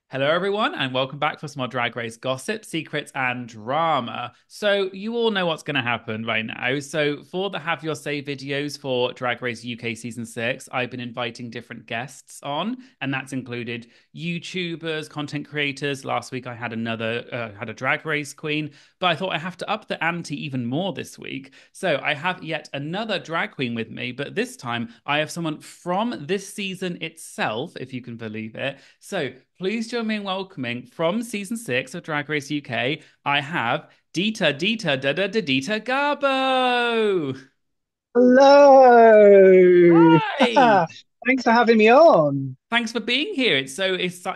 Hello, everyone, and welcome back for some more Drag Race gossip, secrets, and drama. So, you all know what's going to happen right now. So, for the Have Your Say videos for Drag Race UK Season 6, I've been inviting different guests on, and that's included YouTubers, content creators. Last week, I had had a Drag Race queen, but I thought I have to up the ante even more this week. So, I have yet another drag queen with me, but this time I have someone from this season itself, if you can believe it. So, please join me in welcoming from season 6 of Drag Race UK. I have Dita Garbo. Hello. Hi. Thanks for having me on. Thanks for being here. It's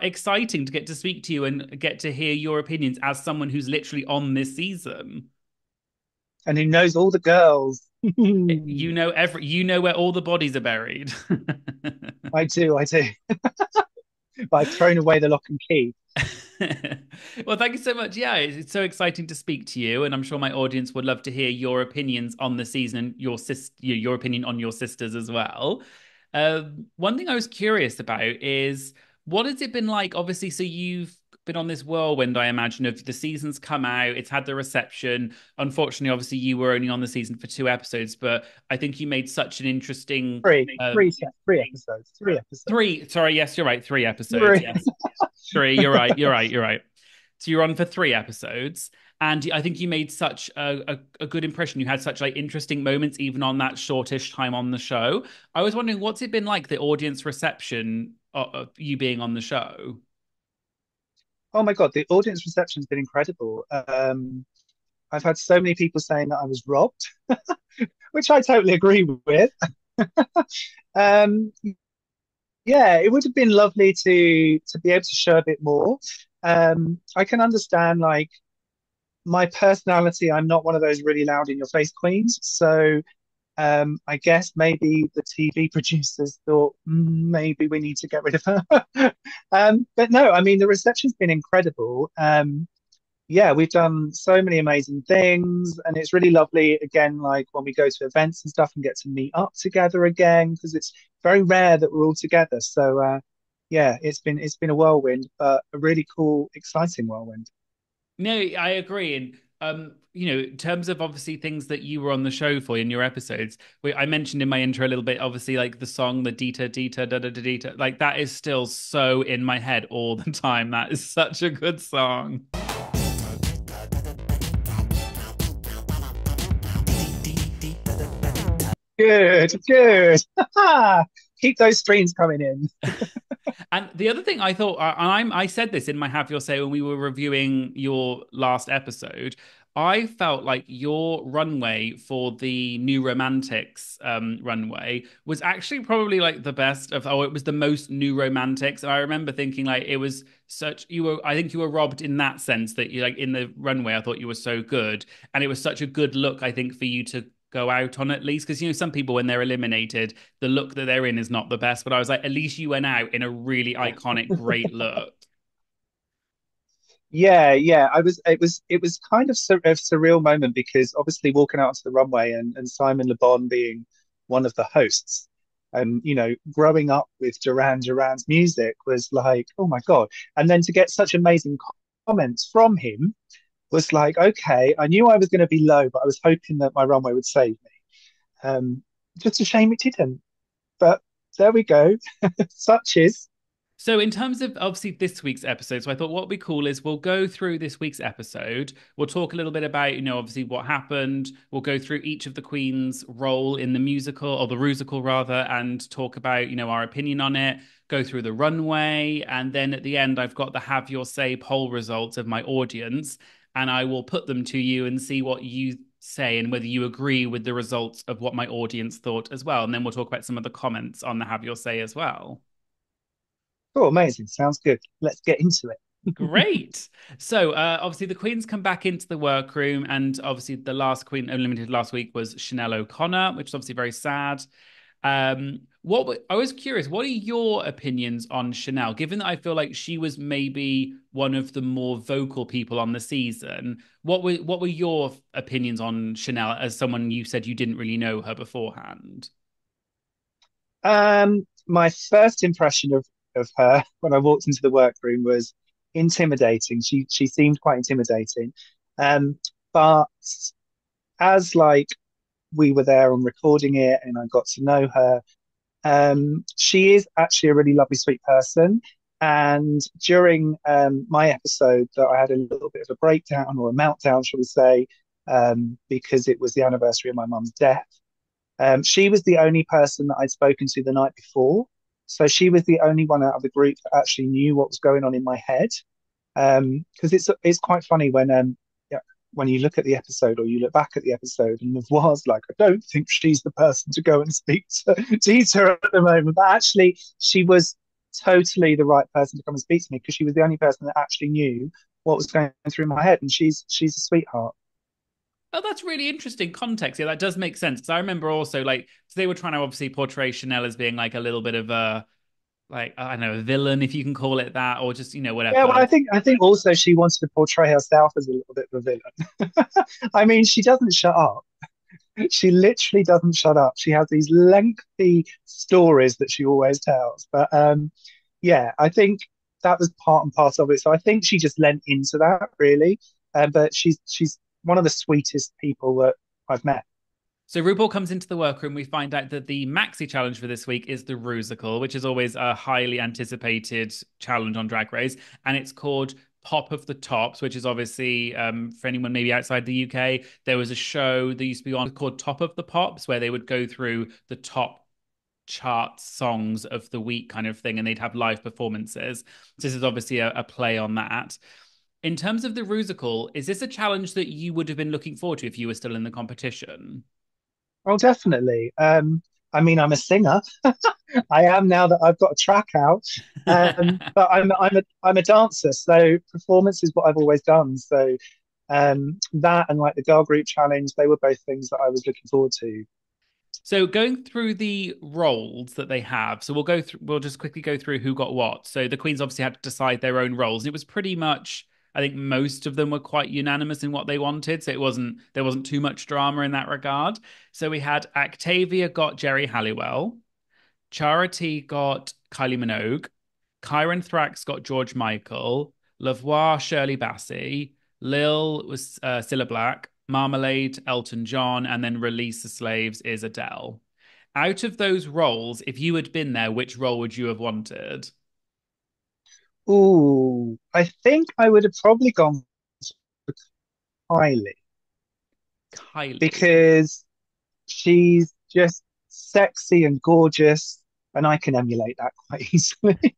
exciting to get to speak to you and get to hear your opinions as someone who's literally on this season. And who knows all the girls? You know where all the bodies are buried. I do. But I've thrown away the lock and key. Well, thank you so much. Yeah, it's so exciting to speak to you, and I'm sure my audience would love to hear your opinions on the season and your opinion on your sisters as well. One thing I was curious about is what has it been like? Obviously, so you've been on this whirlwind, I imagine, of the season's come out, it's had the reception. Unfortunately, obviously, you were only on the season for 2 episodes, but I think you made such an interesting Three episodes. Three episodes. three. Sorry, yes, you're right, 3 episodes. Three. Yes. Three. You're right. You're right. You're right. So you're on for 3 episodes, and I think you made such a good impression. You had such like interesting moments, even on that shortish time on the show. I was wondering, what's it been like, the audience reception of you being on the show? Oh my God, the audience reception's been incredible. I've had so many people saying that I was robbed, which I totally agree with. Um, yeah, it would have been lovely to be able to show a bit more. I can understand like my personality, I'm not one of those really loud in your face queens. So I guess maybe the TV producers thought maybe we need to get rid of her. But no, I mean, the reception's been incredible. Yeah, we've done so many amazing things, and it's really lovely again, like when we go to events and stuff and get to meet up together again, because it's very rare that we're all together. So yeah, it's been a whirlwind, but a really cool, exciting whirlwind. No, I agree. And in terms of obviously things that you were on the show for in your episodes, I mentioned in my intro a little bit, obviously like the song, the Dita da da da Dita, like that is still so in my head all the time. That is such a good song. Good, good. Keep those streams coming in. And the other thing I thought, I said this in my Have Your Say when we were reviewing your last episode. I felt like your runway for the New Romantics runway was actually probably like the best of, oh, it was the most New Romantics. And I remember thinking like it was I think you were robbed in that sense that you like in the runway, I thought you were so good. And it was such a good look, I think, for you to go out on at least. Because, some people, when they're eliminated, the look that they're in is not the best. But I was like, at least you went out in a really iconic, great look. Yeah, yeah. It was kind of a surreal moment because obviously walking out onto the runway and Simon Le Bon being one of the hosts, and growing up with Duran's music was like, oh my God. And then to get such amazing comments from him was like, okay, I knew I was going to be low, but I was hoping that my runway would save me. Just a shame it didn't. But there we go. Such is. So, in terms of obviously this week's episode, so I thought what would be cool is we'll go through this week's episode. We'll talk a little bit about, obviously what happened. We'll go through each of the queens' role in the musical, or the Rusical rather, and talk about, our opinion on it, go through the runway. And then at the end, I've got the Have Your Say poll results of my audience, and I will put them to you and see what you say and whether you agree with the results of what my audience thought as well. And then we'll talk about some of the comments on the Have Your Say as well. Oh, amazing. Sounds good. Let's get into it. Great. So, obviously, the queens come back into the workroom, and obviously, the last queen eliminated last week was Chanel O'Connor, which is obviously very sad. I was curious, what are your opinions on Chanel? Given that I feel like she was maybe one of the more vocal people on the season, what were your opinions on Chanel as someone you said you didn't really know her beforehand? My first impression of of her when I walked into the workroom was intimidating. She seemed quite intimidating. Um, but as like we were there and recording it and I got to know her, she is actually a really lovely, sweet person. And during my episode, that I had a little bit of a breakdown or a meltdown, shall we say, because it was the anniversary of my mum's death. She was the only person that I'd spoken to the night before. So she was the only one out of the group that actually knew what was going on in my head. Because it's quite funny yeah, when you look at the episode or you look back at the episode and was like, I don't think she's the person to go and speak to Dita at the moment. But actually, she was totally the right person to come and speak to me because she was the only person that actually knew what was going through my head, and she's a sweetheart. Oh, that's really interesting context. Yeah, that does make sense. Because I remember also like so they were trying to obviously portray Chanel as being like a little bit of a like I don't know, a villain if you can call it that, or just Yeah, well, whatever. I think also she wanted to portray herself as a little bit of a villain. I mean, she doesn't shut up. She literally doesn't shut up. She has these lengthy stories that she always tells. But yeah, I think that was part and part of it. So I think she just lent into that really. But she's one of the sweetest people that I've met. So RuPaul comes into the workroom. We find out that the maxi challenge for this week is the Rusical, which is always a highly anticipated challenge on Drag Race, and it's called Pop of the Tops, which is obviously for anyone maybe outside the UK. There was a show that used to be on called Top of the Pops, where they would go through the top chart songs of the week kind of thing, and they'd have live performances. So this is obviously a play on that. In terms of the Rusical, is this a challenge that you would have been looking forward to if you were still in the competition? Oh, definitely. I mean, I'm a singer. I am now that I've got a track out. But I'm a dancer, so performance is what I've always done. So that and like the girl group challenge, they were both things that I was looking forward to. So going through the roles that they have, so we'll just quickly go through who got what. So the queens obviously had to decide their own roles. It was pretty much, I think most of them were quite unanimous in what they wanted. So there wasn't too much drama in that regard. So we had Octavia got Jerry Halliwell, Charity got Kylie Minogue, Kyron Thrax got George Michael, Lavoie Shirley Bassey, Lil was Cilla Black, Marmalade Elton John, and then Release the Slaves is Adele. Out of those roles, if you had been there, which role would you have wanted? Ooh, I think I would have probably gone for Kylie Kylie. because she's just sexy and gorgeous, and I can emulate that quite easily.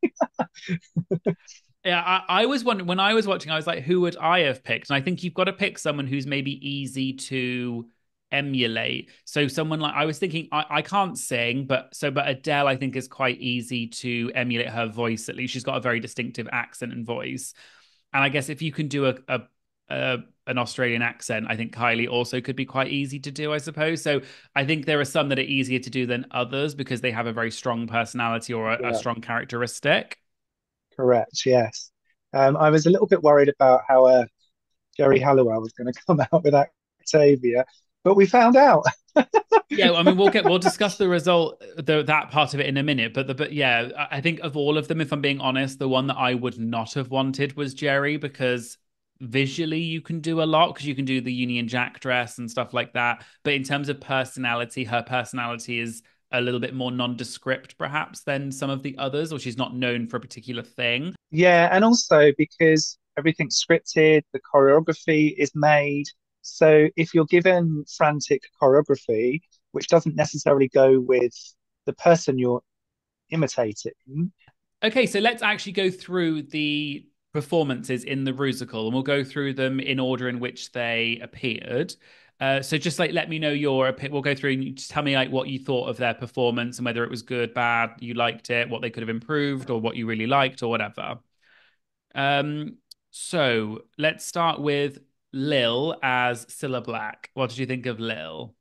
Yeah, I was wondering when I was watching, I was like, who would I have picked? And I think you've got to pick someone who's maybe easy to emulate. So someone like I was thinking, I can't sing, but Adele, I think is quite easy to emulate her voice. At least she's got a very distinctive accent and voice. And I guess if you can do an Australian accent, I think Kylie also could be quite easy to do, I suppose. So I think there are some that are easier to do than others because they have a very strong personality or a Yeah, strong characteristic. correct. Yes. I was a little bit worried about how Jerry Halliwell was going to come out with Octavia, but we found out. Yeah, I mean, we'll discuss the result, that part of it in a minute. But yeah, I think of all of them, if I'm being honest, the one that I would not have wanted was Jerry because visually you can do a lot because you can do the Union Jack dress and stuff like that. But in terms of personality, her personality is a little bit more nondescript, perhaps, than some of the others, or she's not known for a particular thing. Yeah, and also because everything's scripted, the choreography is made. So if you're given frantic choreography, which doesn't necessarily go with the person you're imitating. Okay, so let's actually go through the performances in the Rusical, and we'll go through them in order in which they appeared. So just like let me know we'll go through and you just tell me like what you thought of their performance and whether it was good, bad, you liked it, what they could have improved, or what you really liked, or whatever. Um, so let's start with Lil as Cilla Black. What did you think of Lil?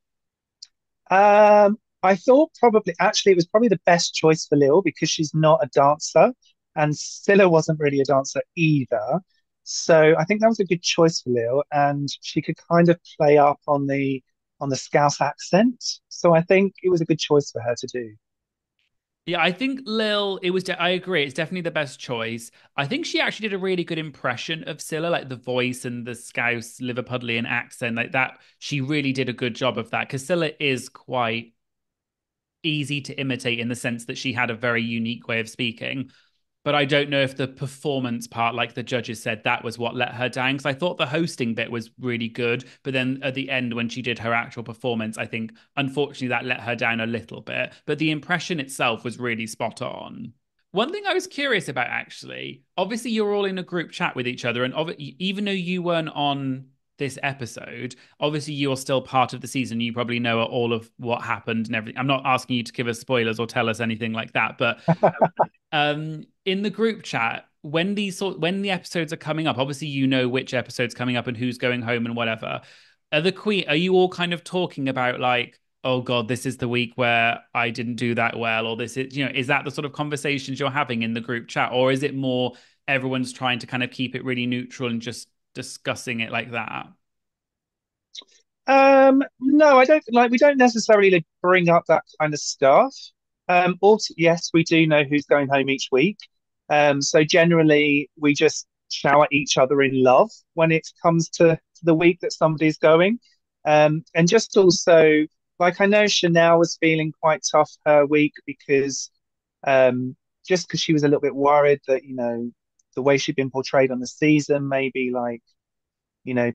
I thought probably actually it was probably the best choice for Lil because she's not a dancer, and Scylla wasn't really a dancer either. So I think that was a good choice for Lil, and she could kind of play up on the Scouse accent. So I think it was a good choice for her to do. Yeah, I think Lil, I agree, it's definitely the best choice. I think she actually did a really good impression of Scylla, like the voice and the Scouse Liverpudlian accent, like that. She really did a good job of that because Scylla is quite easy to imitate in the sense that she had a very unique way of speaking. But I don't know if the performance part, like the judges said, that was what let her down. Because I thought the hosting bit was really good. But then at the end, when she did her actual performance, I think unfortunately that let her down a little bit. But the impression itself was really spot on. One thing I was curious about, actually, obviously you're all in a group chat with each other, and even though you weren't on this episode, obviously you're still part of the season. You probably know all of what happened and everything. I'm not asking you to give us spoilers or tell us anything like that, but in the group chat, when the episodes are coming up, obviously you know which episode's coming up and who's going home and whatever. Are you all kind of talking about like, oh God, this is the week where I didn't do that well, or this is, is that the sort of conversations you're having in the group chat, or is it more everyone's trying to kind of keep it really neutral and just discussing it like that? No, I don't like we don't necessarily like, bring up that kind of stuff. Also, yes, we do know who's going home each week. So generally we just shower each other in love when it comes to the week that somebody's going. And just also like I know Chanel was feeling quite tough her week because just because she was a little bit worried that, the way she'd been portrayed on the season, maybe like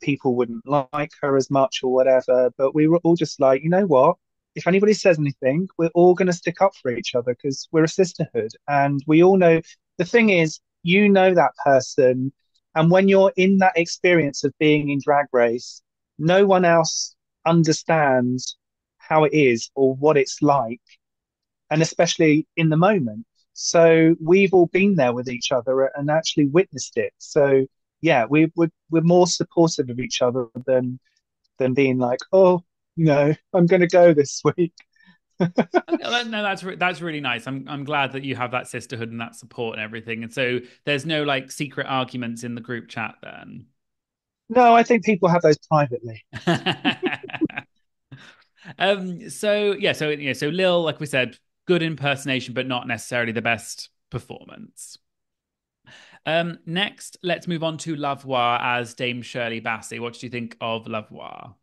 people wouldn't like her as much or whatever. But we were all just like, you know what? If anybody says anything, we're all going to stick up for each other because we're a sisterhood. And we all know the thing is, that person. And when you're in that experience of being in Drag Race, no one else understands how it is or what it's like, and especially in the moment. So we've all been there with each other and actually witnessed it. So yeah, we're more supportive of each other than being like, oh, I'm going to go this week. Okay, no, that's really nice. I'm glad that you have that sisterhood and that support and everything. And so there's no like secret arguments in the group chat then. No, I think people have those privately. So Lil, like we said, good impersonation, but not necessarily the best performance. Next, let's move on to Lavoir as Dame Shirley Bassey. What do you think of Lavoir?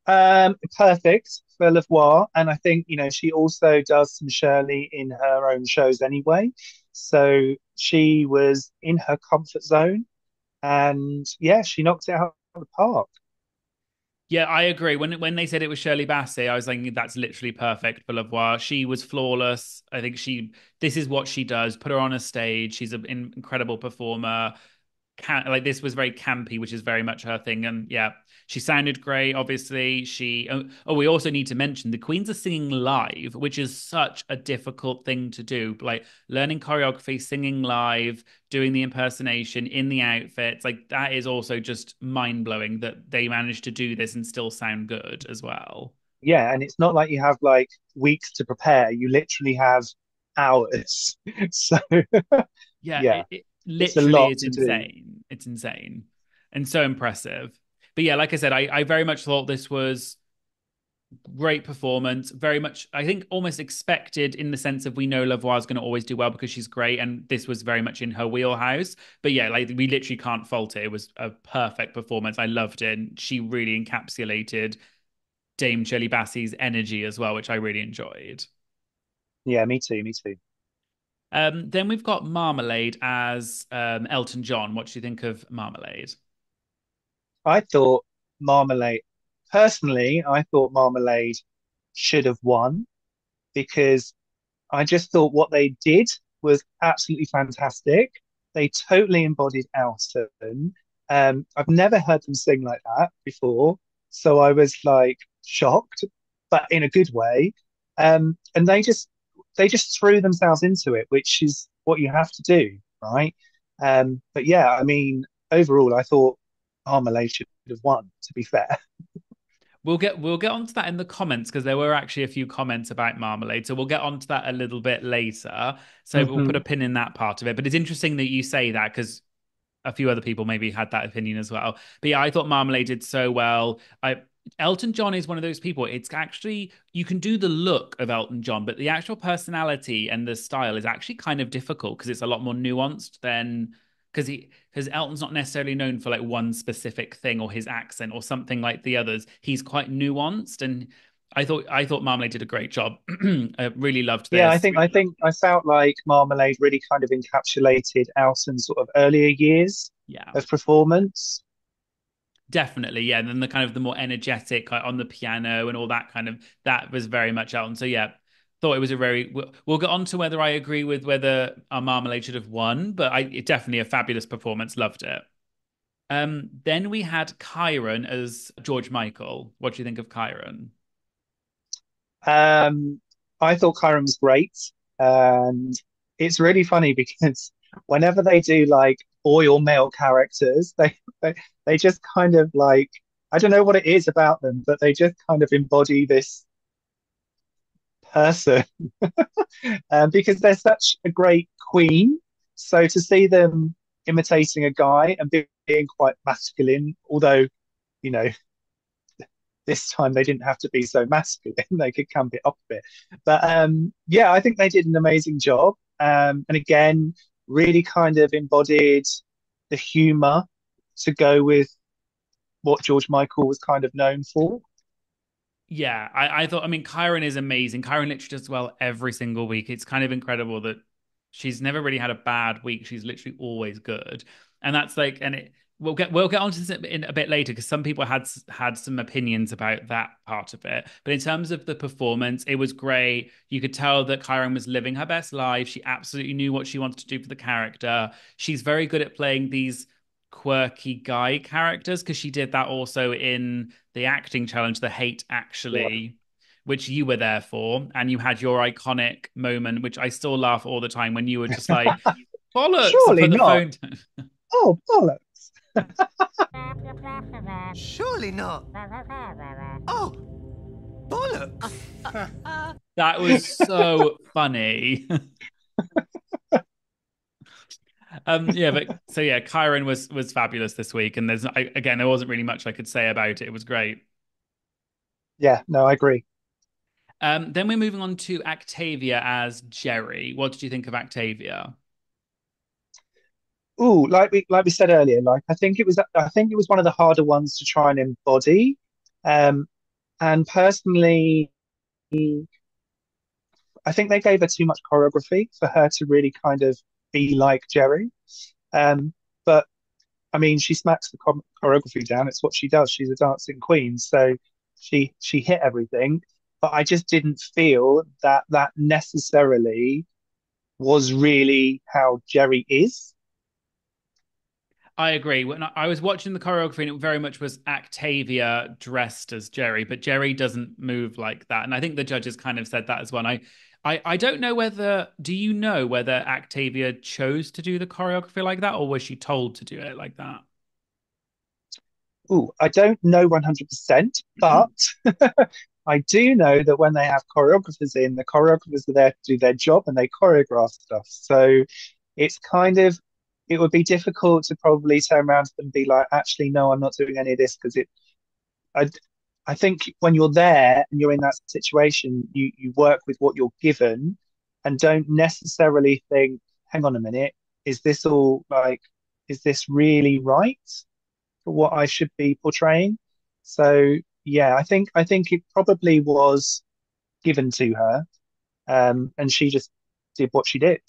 Perfect for Lavoie, and I think she also does some Shirley in her own shows anyway. So she was in her comfort zone, and yeah, she knocked it out of the park. Yeah, I agree. When they said it was Shirley Bassey, I was thinking that's literally perfect for Lavoie. She was flawless. I think this is what she does. Put her on a stage. She's an incredible performer. Like this was very campy, which is very much her thing. And yeah, she sounded great. Obviously, we also need to mention the Queens are singing live, which is such a difficult thing to do. Like learning choreography, singing live, doing the impersonation in the outfits, like that is also just mind blowing that they managed to do this and still sound good as well. Yeah, and it's not like you have like weeks to prepare. You literally have hours. So Yeah, yeah, it it's a literally lot is to do. insane. It's insane and so impressive. But yeah, like I said, I very much thought this was great performance. Very much, I think, almost expected in the sense of we know Lavoie is going to always do well because she's great, and this was very much in her wheelhouse. But yeah, like we literally can't fault it. It was a perfect performance. I loved it. And she really encapsulated Dame Shirley Bassey's energy as well, which I really enjoyed. Yeah, me too, me too. Then we've got Marmalade as Elton John. What do you think of Marmalade? I thought Marmalade, personally, I thought Marmalade should have won because I just thought what they did was absolutely fantastic. They totally embodied Alton. I've never heard them sing like that before, so I was like shocked, but in a good way. And they just threw themselves into it, which is what you have to do, right? But yeah, I mean, overall, I thought Marmalade should have won. To be fair. We'll get onto that in the comments because there were actually a few comments about Marmalade. So we'll get onto that a little bit later. So we'll put a Hmm. pin in that part of it. But it's interesting that you say that because a few other people maybe had that opinion as well. But yeah, I thought Marmalade did so well. Elton John is one of those people. It's actually, you can do the look of Elton John, but the actual personality and the style is actually kind of difficult because it's a lot more nuanced than because Elton's not necessarily known for like one specific thing or his accent or something like the others. He's quite nuanced, and I thought Marmalade did a great job. I really loved Yeah, this. I felt like Marmalade really kind of encapsulated Alton's sort of earlier years Yeah. of performance. Definitely, yeah. And then the kind of the more energetic like, on the piano and all that kind of that was very much Elton. So yeah, thought it was a very. We'll get on to whether I agree with whether our Marmalade should have won, but it definitely a fabulous performance. Loved it. Then we had Kyron as George Michael. What do you think of Kyron? Um, I thought Kyron was great, and it's really funny because whenever they do like boy or male characters, they just kind of like I don't know what it is about them, but they just kind of embody this person because they're such a great queen. So to see them imitating a guy and being quite masculine, although you know this time they didn't have to be so masculine; they could camp it up a bit. But yeah, I think they did an amazing job. And again, really kind of embodied the humour to go with what George Michael was kind of known for. Yeah, I thought, I mean, Kyron is amazing. Kyron literally does well every single week. It's kind of incredible that she's never really had a bad week. She's literally always good. And that's like, and it, we'll get onto this in a bit later because some people had some opinions about that part of it. But in terms of the performance, it was great. You could tell that Kyron was living her best life. She absolutely knew what she wanted to do for the character. She's very good at playing these quirky guy characters because she did that also in the acting challenge, the Hate Yeah. Actually, which you were there for, and you had your iconic moment, which I still laugh all the time when you were just like bollocks and Surely put the not. phone down. Oh, bollocks. Surely not. Oh, bollocks. That was so funny. Yeah, but so yeah, Kyron was fabulous this week, and again, there wasn't really much I could say about it. It was great. Yeah, no, I agree. Then we're moving on to Octavia as Jerry. What did you think of Octavia? Ooh, like we said earlier, like I think it was one of the harder ones to try and embody. Um, and personally, I think they gave her too much choreography for her to really kind of be like Jerry. But I mean, she smacks the choreography down. It's what she does. She's a dancing queen, so she hit everything. But I just didn't feel that that necessarily was really how Jerry is. I agree. When I was watching the choreography, and it very much was Octavia dressed as Jerry, but Jerry doesn't move like that. And I think the judges kind of said that as well. I don't know whether, do you know whether Octavia chose to do the choreography like that, or was she told to do it like that? Ooh, I don't know 100%, but I do know that when they have choreographers in, the choreographers are there to do their job and they choreograph stuff. So it's kind of, it would be difficult to probably turn around to them and be like, actually, no, I'm not doing any of this because I, I think when you're there and you're in that situation, you work with what you're given and don't necessarily think, hang on a minute, is this all like, is this really right for what I should be portraying? So yeah, I think it probably was given to her, and she just did what she did.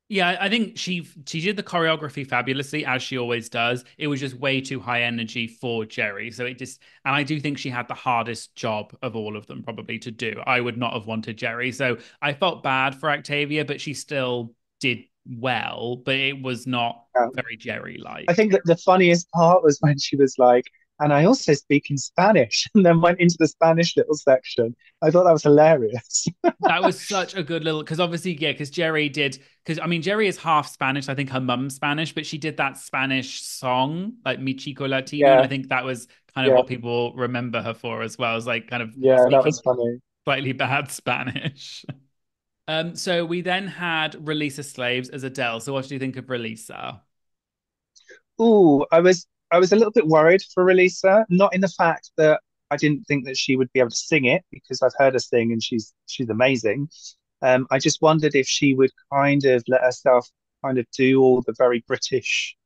Yeah, I think she did the choreography fabulously as she always does. It was just way too high energy for Jerry. So it just and I do think she had the hardest job of all of them probably to do. I would not have wanted Jerry. So I felt bad for Octavia, but she still did well, but it was not Um, very Jerry I like. think that the funniest part was when she was like, and I also speak in Spanish, and then went into the Spanish little section. I thought that was hilarious. That was such a good little because obviously, yeah, because Jerry did because I mean Jerry is half Spanish. I think her mum's Spanish, but she did that Spanish song like Mi Chico Latino, and I Yeah, think that was kind of yeah, what people remember her for as well, as like kind of yeah, that speaking was funny. slightly bad Spanish. So we then had Relisa Slaves as Adele. So what do you think of Relisa? Ooh, I was a little bit worried for Relisa, not in the fact that I didn't think that she would be able to sing it because I've heard her sing and she's amazing. I just wondered if she would kind of let herself kind of do all the very British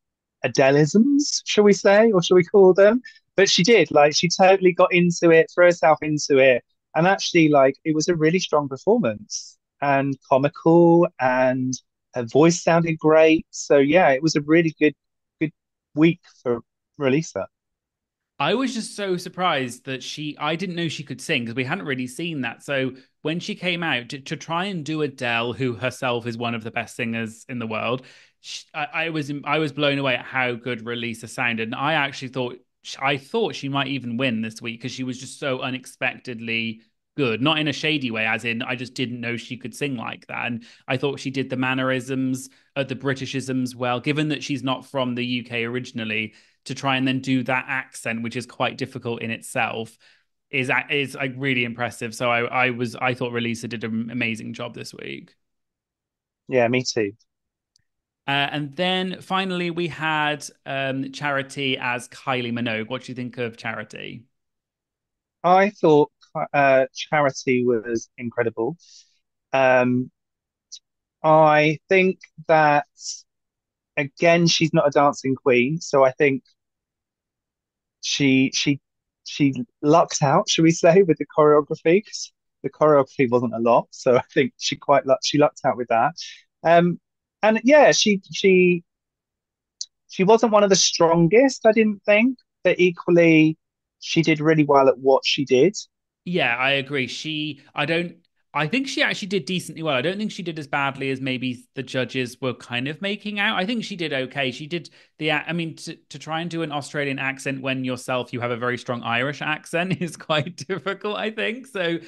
Adelisms, shall we say, or shall we call them? But she did, like, she totally got into it, threw herself into it, and actually, like, it was a really strong performance and comical, and her voice sounded great. So yeah, it was a really good week for Releasa. I was just so surprised that I didn't know she could sing because we hadn't really seen that. So when she came out to try and do Adele, who herself is one of the best singers in the world, I was blown away at how good Releasa sounded. And I thought she might even win this week because she was just so unexpectedly good. Not in a shady way, as in I just didn't know she could sing like that. And I thought she did the mannerisms, the Britishisms well, given that she's not from the UK originally to try and then do that accent, which is quite difficult in itself, is like really impressive. So I thought Releasa did an amazing job this week. Yeah, me too. And then finally we had Charity as Kylie Minogue. What do you think of Charity? I thought Charity was incredible. Um, I think that again, she's not a dancing queen, so I think she she she lucked out, should we say, with the choreography because the choreography wasn't a lot. So I think she lucked out with that. Um, and yeah, she wasn't one of the strongest, I didn't think, but equally she did really well at what she did. Yeah, I agree. I think she actually did decently well. I don't think she did as badly as maybe the judges were kind of making out. I think she did okay. She did I mean, to try and do an Australian accent when yourself you have a very strong Irish accent is quite difficult, I think. So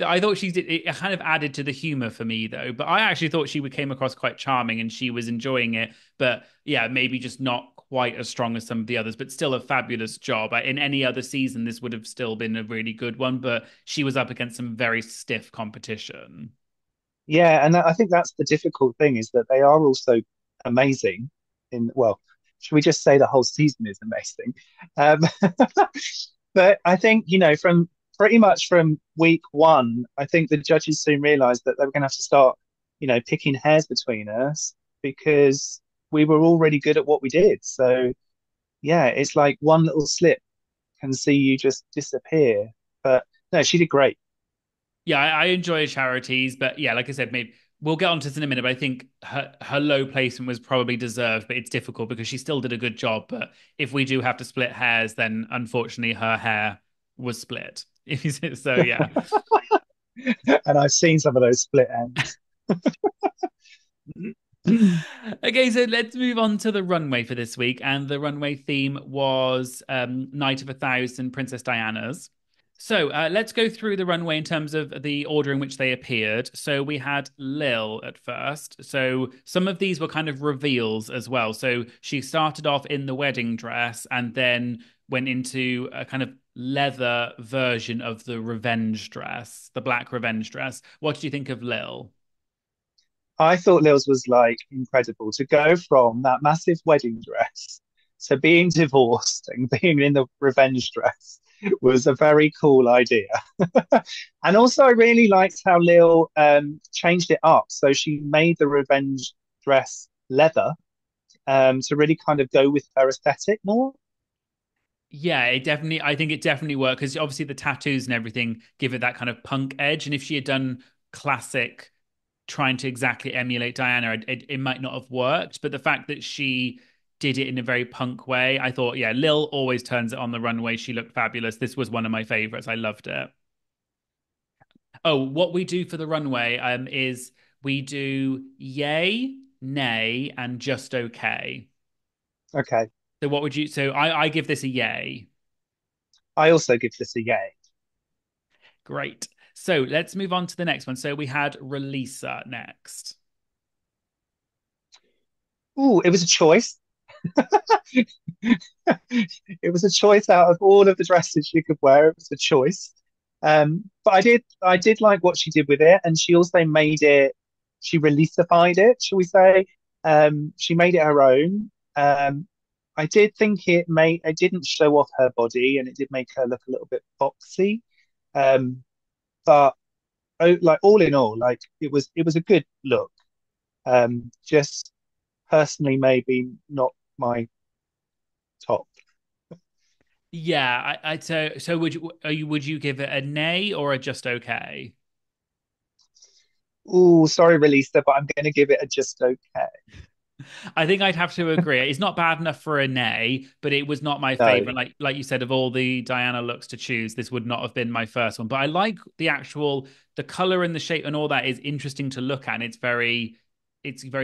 I thought she did, it kind of added to the humor for me though. But I actually thought she came across quite charming and she was enjoying it. But yeah, maybe just not quite as strong as some of the others, but still a fabulous job. In any other season, this would have still been a really good one, but she was up against some very stiff competition. Yeah, and I think that's the difficult thing is that they are also amazing well, should we just say the whole season is amazing? Um, but I think, from pretty much from week one, I think the judges soon realized that they were going to have to start, picking hairs between us because we were already good at what we did. So yeah, it's like one little slip can see you just disappear. But no, she did great. Yeah, I enjoy charities, but yeah, like I said, maybe we'll get onto this in a minute. But I think her low placement was probably deserved, but it's difficult because she still did a good job. But if we do have to split hairs, then unfortunately her hair was split. So yeah. And I've seen some of those split ends. Okay, so let's move on to the runway for this week. And the runway theme was Night of 1,000 Princess Diana's. So let's go through the runway in terms of the order in which they appeared. So we had Lil at first. So some of these were kind of reveals as well. So she started off in the wedding dress and then went into a kind of leather version of the revenge dress, the black revenge dress. What do you think of Lil? I thought Lils was like incredible to go from that massive wedding dress to being divorced and being in the revenge dress was a very cool idea. And also, I really liked how Lil changed it up. So she made the revenge dress leather to really kind of go with her aesthetic more. Yeah, I think it definitely worked because obviously the tattoos and everything give it that kind of punk edge. And if she had done classic, trying to exactly emulate Diana, it might not have worked. But the fact that she did it in a very punk way, I thought, yeah, Lil always turns it on the runway. She looked fabulous. This was one of my favorites. I loved it. Oh, what we do for the runway is we do yay, nay, and just okay. Okay. So what would you? So I give this a yay. I also give this a yay. Great. So let's move on to the next one. So we had Releasa next. Ooh, it was a choice. It was a choice out of all of the dresses she could wear. It was a choice. But I did like what she did with it, and she also made it. She releasified it, shall we say? She made it her own. I did think it didn't show off her body and it did make her look a little bit boxy. Um, but like all in all, like it was a good look. Just personally, maybe not my top. So would you give it a nay or a just okay? Oh, sorry, Releaser, but I'm going to give it a just okay. I think I'd have to agree. It's not bad enough for a nay, but it was not my No, favorite. Like you said, of all the Diana looks to choose, this would not have been my first one. But I like the color and the shape and all that is interesting to look at. And it's very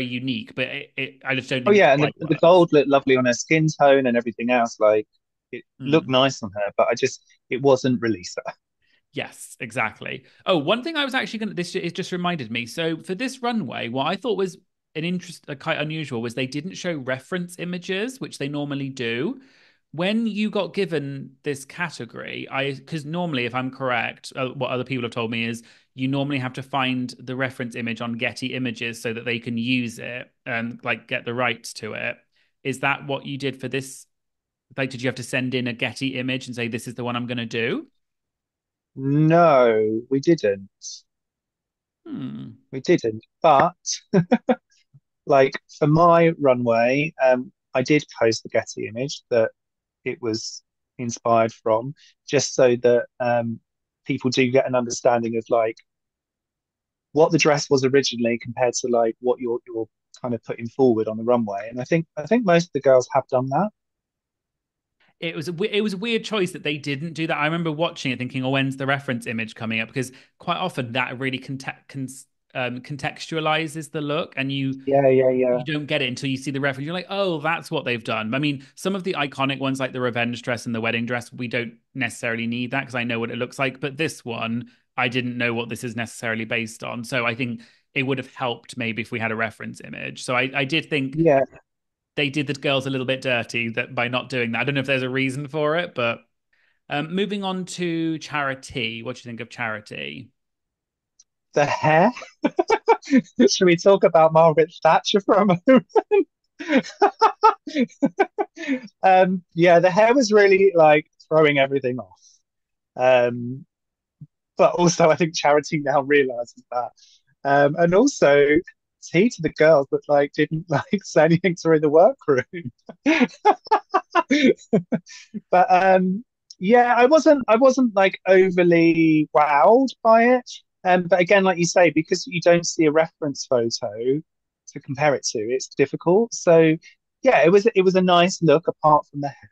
unique. But I just don't oh think it yeah, and quite the works. gold looked lovely on her skin tone and everything else. Like it looked Hmm. nice on her, but it wasn't Releaser. Yes, exactly. Oh, one thing I was actually going to, this it just reminded me. So for this runway, what I thought was quite unusual was they didn't show reference images, which they normally do. When you got given this category, because normally, if I'm correct, what other people have told me is you normally have to find the reference image on Getty Images so that they can use it and like get the rights to it. Is that what you did for this? Like, did you have to send in a Getty image and say, this is the one I'm going to do? No, we didn't. Hmm. We didn't. But like for my runway, I did post the Getty image that it was inspired from, just so that people do get an understanding of like what the dress was originally compared to like what you're kind of putting forward on the runway. And I think most of the girls have done that. It was a weird choice that they didn't do that. I remember watching it thinking, "Oh, when's the reference image coming up?" Because quite often that really contextualizes the look, and Yeah, yeah, yeah. you don't get it until you see the reference. You're like, "Oh, that's what they've done." I mean, some of the iconic ones like the revenge dress and the wedding dress, we don't necessarily need that because I know what it looks like. But this one, I didn't know what this is necessarily based on, so I think it would have helped maybe if we had a reference image. So I did think Yeah. they did the girls a little bit dirty that by not doing that. I don't know if there's a reason for it, but moving on to Charity. What do you think of Charity? The hair. Should we talk about Margaret Thatcher for a moment? Yeah, the hair was really like throwing everything off. Um, but also I think Charity now realizes that. And also tea to the girls that like didn't like say anything to her in the workroom. But yeah, I wasn't like overly wowed by it. But again, like you say, because you don't see a reference photo to compare it to, it's difficult. So yeah, it was a nice look apart from the hair.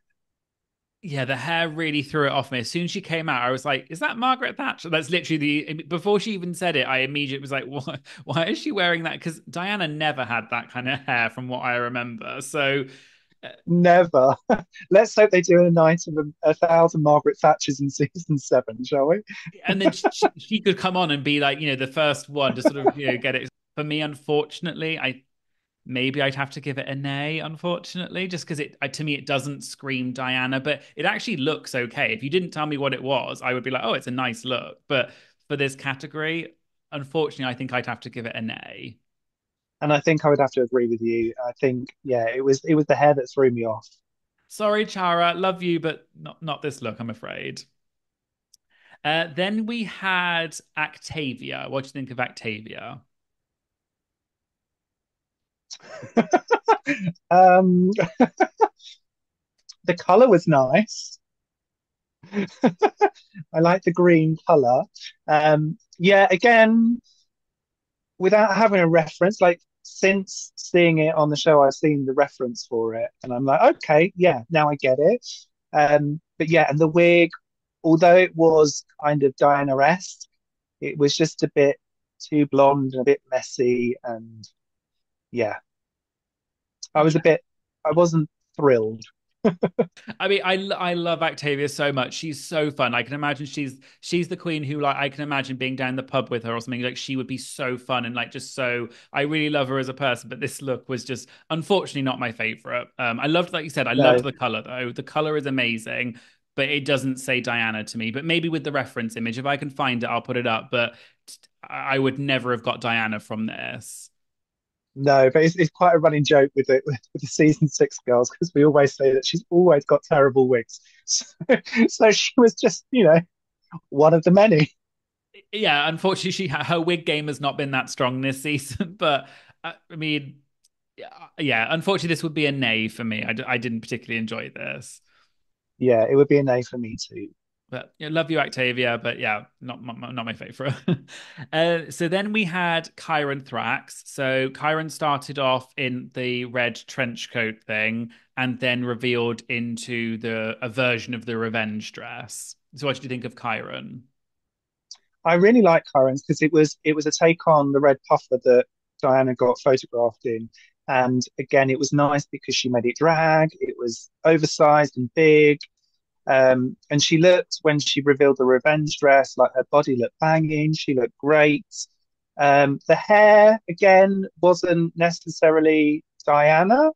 Yeah, the hair really threw it off me. As soon as she came out, I was like, "Is that Margaret Thatcher?" That's literally the. Before she even said it, I immediately was like, "What? Why is she wearing that?" Because Diana never had that kind of hair, from what I remember. So uh, Never. Let's hope they do a night of a thousand Margaret Thatchers in season 7, shall we? and then she could come on and be like, the first one to sort of get it. For me, unfortunately, I maybe I'd have to give it a nay, unfortunately, just because to me it doesn't scream Diana, but it actually looks okay. If you didn't tell me what it was, I would be like, oh, it's a nice look. But for this category, unfortunately, I think I'd have to give it a nay. And I think I would have to agree with you. I think, yeah, it was the hair that threw me off. Sorry, Chara, love you, but not this look, I'm afraid. Then we had Actavia. What do you think of Actavia? um, the color was nice. I like the green color. Yeah, again, without having a reference, like since seeing it on the show, I've seen the reference for it, and I'm like, okay, yeah, now I get it. But yeah, and the wig, although it was kind of Diana-esque, it was just a bit too blonde and a bit messy, and yeah, I wasn't thrilled. I mean, I love Octavia so much. She's so fun. I can imagine she's the queen who like I can imagine being down the pub with her or something. Like she would be so fun and like just so. I really love her as a person, but this look was just unfortunately not my favorite. I loved, like you said, I loved No, the color though. The color is amazing, but it doesn't say Diana to me. But maybe with the reference image, if I can find it, I'll put it up. But I would never have got Diana from this. No, but it's quite a running joke with the season six girls because we always say that she's always got terrible wigs. So she was just, one of the many. Yeah, unfortunately, her wig game has not been that strong this season. But I mean, yeah, unfortunately, this would be a nay for me. I didn't particularly enjoy this. Yeah, it would be an A for me too. But yeah, love you, Octavia. But yeah, not my favorite. So then we had Kyron Thrax. So Kyron started off in the red trench coat thing, and then revealed into a version of the revenge dress. So what did you think of Kyron? I really like Currents because it was a take on the red puffer that Diana got photographed in. And again, it was nice because she made it drag. It was oversized and big. And she looked, when she revealed the revenge dress, like her body looked banging. She looked great. The hair, again, wasn't necessarily Diana,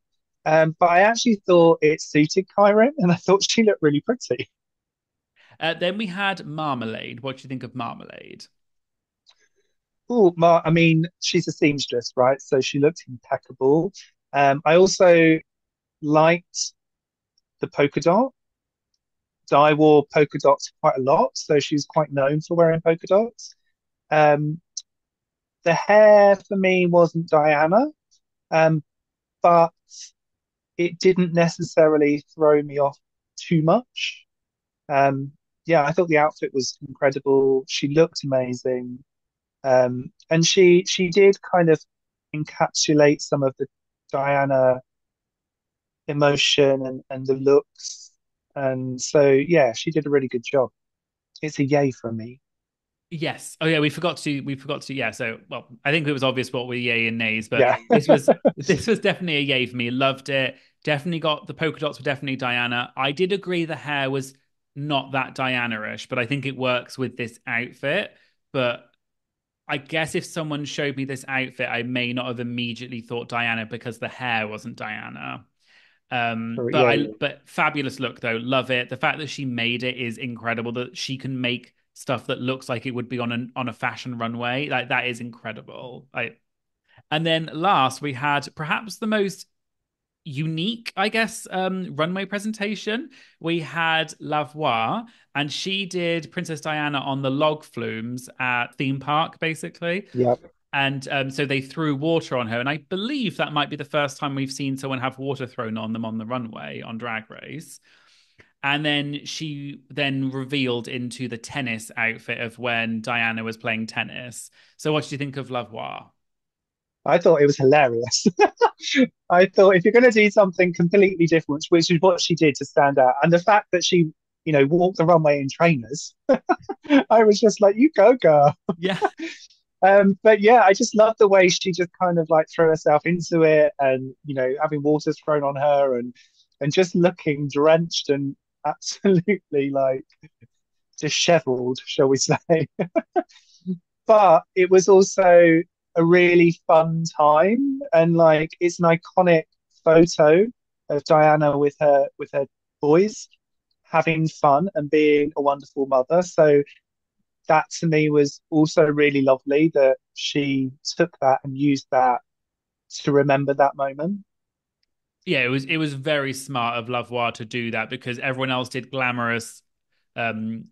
but I actually thought it suited Kyron and I thought she looked really pretty. Then we had Marmalade. What do you think of Marmalade? Oh, I mean, she's a seamstress, right? So she looked impeccable. I also liked the polka dot. Di wore polka dots quite a lot, so she's quite known for wearing polka dots. Um, the hair for me wasn't Diana, um, but it didn't necessarily throw me off too much. Um, yeah, I thought the outfit was incredible. She looked amazing. And she did kind of encapsulate some of the Diana emotion and the looks. And so yeah, she did a really good job. It's a yay for me. Yes. Oh yeah, we forgot to yeah, so well, I think it was obvious what were yay and nays, but Yeah. this was definitely a yay for me. Loved it. Definitely got the polka dots were definitely Diana. I did agree the hair was not that Diana-ish, but I think it works with this outfit. But I guess if someone showed me this outfit, I may not have immediately thought Diana because the hair wasn't Diana. But Yeah, I yeah. but fabulous look though, love it. The fact that she made it is incredible. That she can make stuff that looks like it would be on a fashion runway, like that is incredible. And then last we had perhaps the most unique, I guess, runway presentation. We had Lavoie, and she did Princess Diana on the log flumes at theme park, basically. Yeah. And so they threw water on her. And I believe that might be the first time we've seen someone have water thrown on them on the runway on Drag Race. And then she then revealed into the tennis outfit of when Diana was playing tennis. So what did you think of Lavoie? I thought it was hilarious. I thought if you're going to do something completely different, which is what she did to stand out, and the fact that she, walked the runway in trainers, I was just like, you go, girl. Yeah. But yeah, I just love the way she just kind of like threw herself into it and, having water thrown on her and just looking drenched and absolutely like disheveled, shall we say. But it was also a really fun time and like it's an iconic photo of Diana with her boys having fun and being a wonderful mother. So that to me was also really lovely that she took that and used that to remember that moment. Yeah, it was very smart of Lavoie to do that because everyone else did glamorous um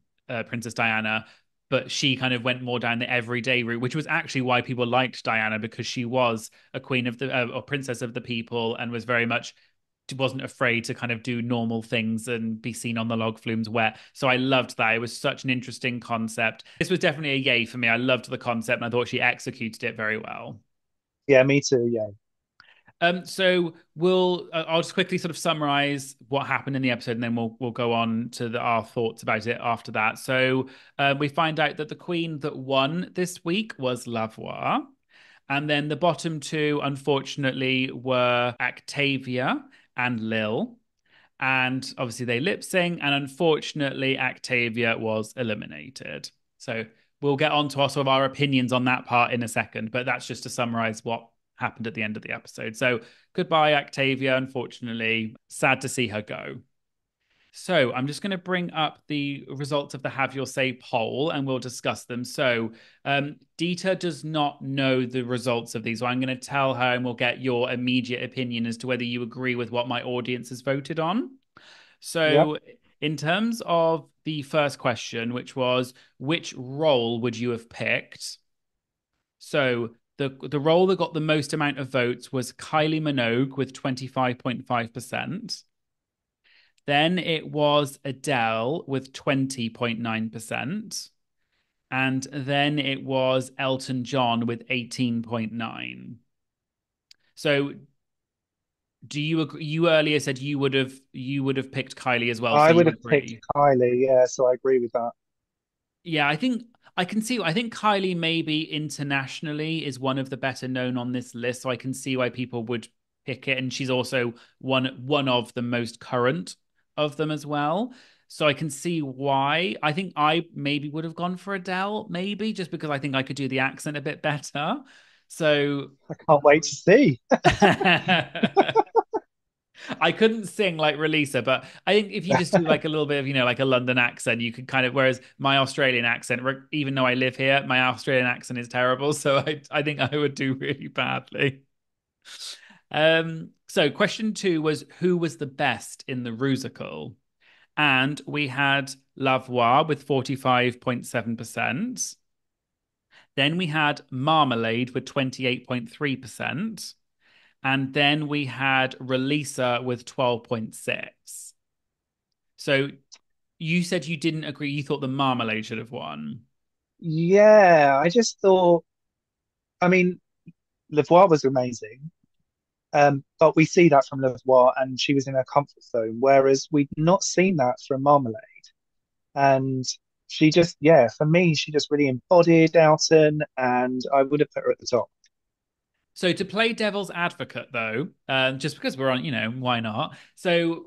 Princess Diana, but she kind of went more down the everyday route, which was actually why people liked Diana because she was a queen of the or princess of the people and was very much wasn't afraid to kind of do normal things and be seen on the log flumes wet. So I loved that. It was such an interesting concept. This was definitely a yay for me. I loved the concept and I thought she executed it very well. Yeah, me too. Yeah. So I'll just quickly sort of summarize what happened in the episode, and then we'll go on to our thoughts about it after that. So we find out that the queen that won this week was Lavoie, and then the bottom two, unfortunately, were Octavia and Lil, and obviously they lip sync, and unfortunately, Octavia was eliminated. So we'll get on to our opinions on that part in a second, but that's just to summarize what happened at the end of the episode. So goodbye, Octavia. Unfortunately, sad to see her go. So I'm just going to bring up the results of the Have Your Say poll and we'll discuss them. So Dita does not know the results of these. So I'm going to tell her and we'll get your immediate opinion as to whether you agree with what my audience has voted on. Yep. So in terms of the first question, which was which role would you have picked? So the role that got the most amount of votes was Kylie Minogue with 25.5%. Then it was Adele with 20.9%. And then it was Elton John with 18.9. So do you agree? You earlier said you would have picked Kylie as well, so I would you have picked agree. Kylie, yeah, so I agree with that. Yeah, I think I can see. I think Kylie maybe internationally is one of the better known on this list, so I can see why people would pick it. And she's also one of the most current of them as well. So I can see why. I think I maybe would have gone for Adele, maybe just because I think I could do the accent a bit better. So I can't wait to see. I couldn't sing like Releaser, but I think if you just do like a little bit of, like a London accent, you could kind of, whereas my Australian accent, even though I live here, my Australian accent is terrible. So I think I would do really badly. So question two was who was the best in the Rusical? And we had Lavoie with 45.7%. Then we had Marmalade with 28.3%. And then we had Releaser with 12.6. So you said you didn't agree. You thought the Marmalade should have won. Yeah, I just thought, I mean, Lavoie was amazing. But we see that from Lavoie, and she was in her comfort zone, whereas we'd not seen that from Marmalade. And she just, yeah, for me, she just really embodied Elton, and I would have put her at the top. So to play devil's advocate, though, just because we're on, why not? So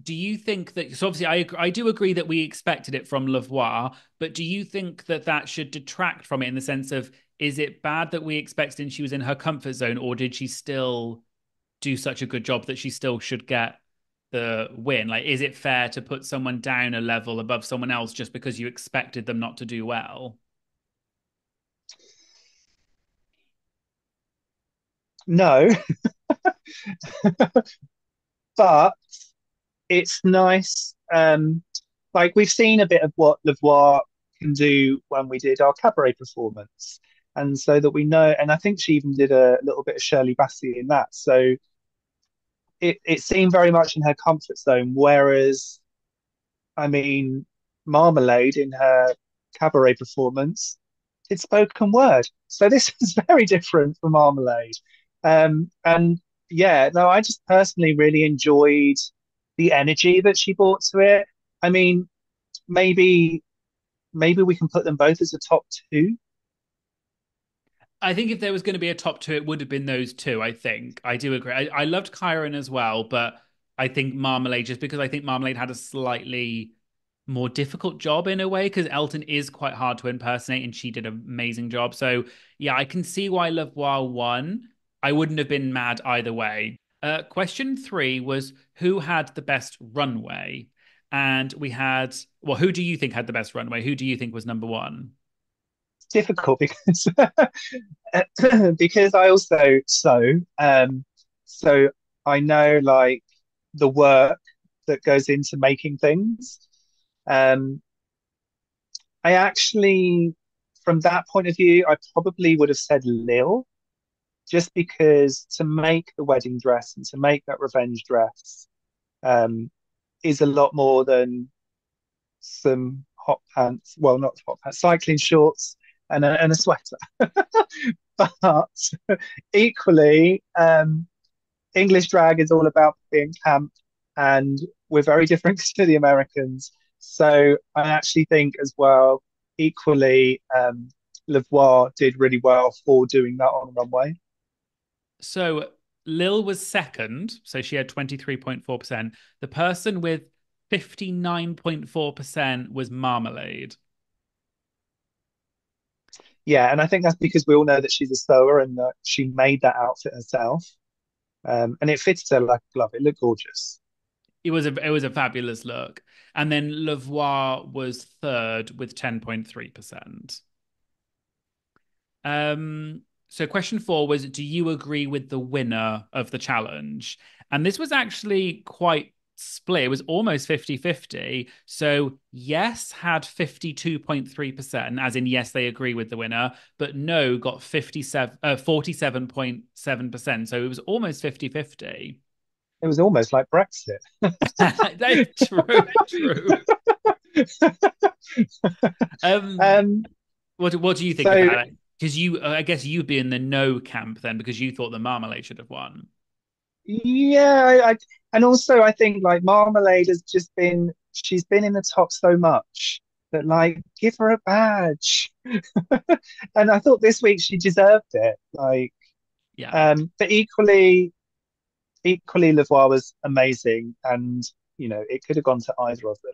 do you think that? So obviously, I do agree that we expected it from Lavoie, but do you think that that should detract from it in the sense of is it bad that we expected and she was in her comfort zone, or did she still do such a good job that she still should get the win? Like, is it fair to put someone down a level above someone else just because you expected them not to do well? No, but it's nice. Like we've seen a bit of what Lavoie can do when we did our cabaret performance, and so that we know. And I think she even did a little bit of Shirley Bassey in that. So it seemed very much in her comfort zone. Whereas, I mean, Marmalade in her cabaret performance did spoken word. So this is very different from Marmalade. And yeah, no, I just personally really enjoyed the energy that she brought to it. I mean, maybe maybe we can put them both as a top two. I think if there was going to be a top two, it would have been those two. I think I do agree. I loved Kyron as well, but I think Marmalade just because I think Marmalade had a slightly more difficult job in a way because Elton is quite hard to impersonate and she did an amazing job. So yeah, I can see why Love While won. I wouldn't have been mad either way. Question three was who had the best runway? And we had, well, who do you think had the best runway? Who do you think was number one? It's difficult because because I also so I know like the work that goes into making things. Um, I actually, from that point of view, I probably would have said Lil, just because to make the wedding dress and to make that revenge dress um, is a lot more than some hot pants. Well, not hot pants, cycling shorts and a sweater. But equally, English drag is all about being camp, and we're very different to the Americans. So I actually think as well, equally, Lavoie did really well for doing that on runway. So Lil was second, so she had 23.4%. The person with 59.4% was Marmalade. Yeah, and I think that's because we all know that she's a sewer and that she made that outfit herself. And it fitted her like a glove. It looked gorgeous. it was a fabulous look. And then Levoir was third with 10.3%. So question four was, do you agree with the winner of the challenge? And this was actually quite split. It was almost 50-50. So yes had 52.3%, as in yes, they agree with the winner, but no got 47.7%. So it was almost 50-50. It was almost like Brexit. True, true. Um, um, what do you think so about it? Because I guess you'd be in the no camp then, because you thought the Marmalade should have won. yeah, and also I think like Marmalade has just been she's been in the top so much that like give her a badge. And I thought this week she deserved it. Like, Yeah. but equally Levois was amazing, and it could have gone to either of them.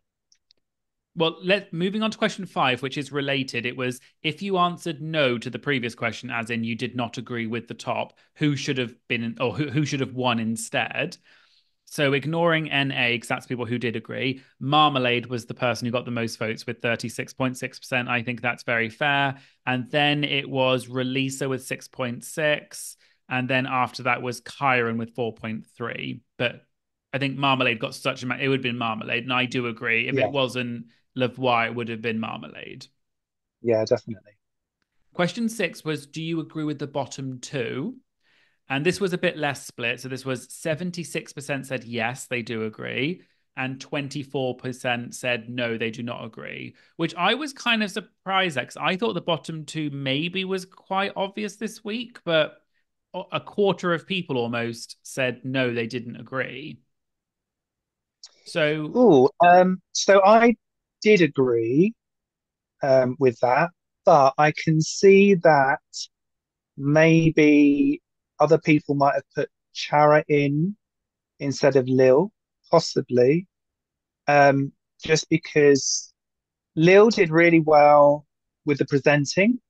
Well, moving on to question five, which is related. It was if you answered no to the previous question, as in you did not agree with the top, who should have been or who should have won instead? So ignoring NA, because that's people who did agree, Marmalade was the person who got the most votes with 36.6%. I think that's very fair. And then it was Relisa with 6.6. And then after that was Kyron with 4.3. But I think Marmalade got such a it would have been Marmalade. And I do agree. If it Yeah, wasn't Lavoie, it would have been Marmalade. yeah, definitely. Question six was, do you agree with the bottom two? And this was a bit less split. So this was 76% said yes, they do agree. And 24% said no, they do not agree, which I was kind of surprised at because I thought the bottom two maybe was quite obvious this week, but a quarter of people almost said no, they didn't agree. So, Oh, so I did agree with that, but I can see that maybe other people might have put Chara in instead of Lil, possibly, um, just because Lil did really well with the presenting,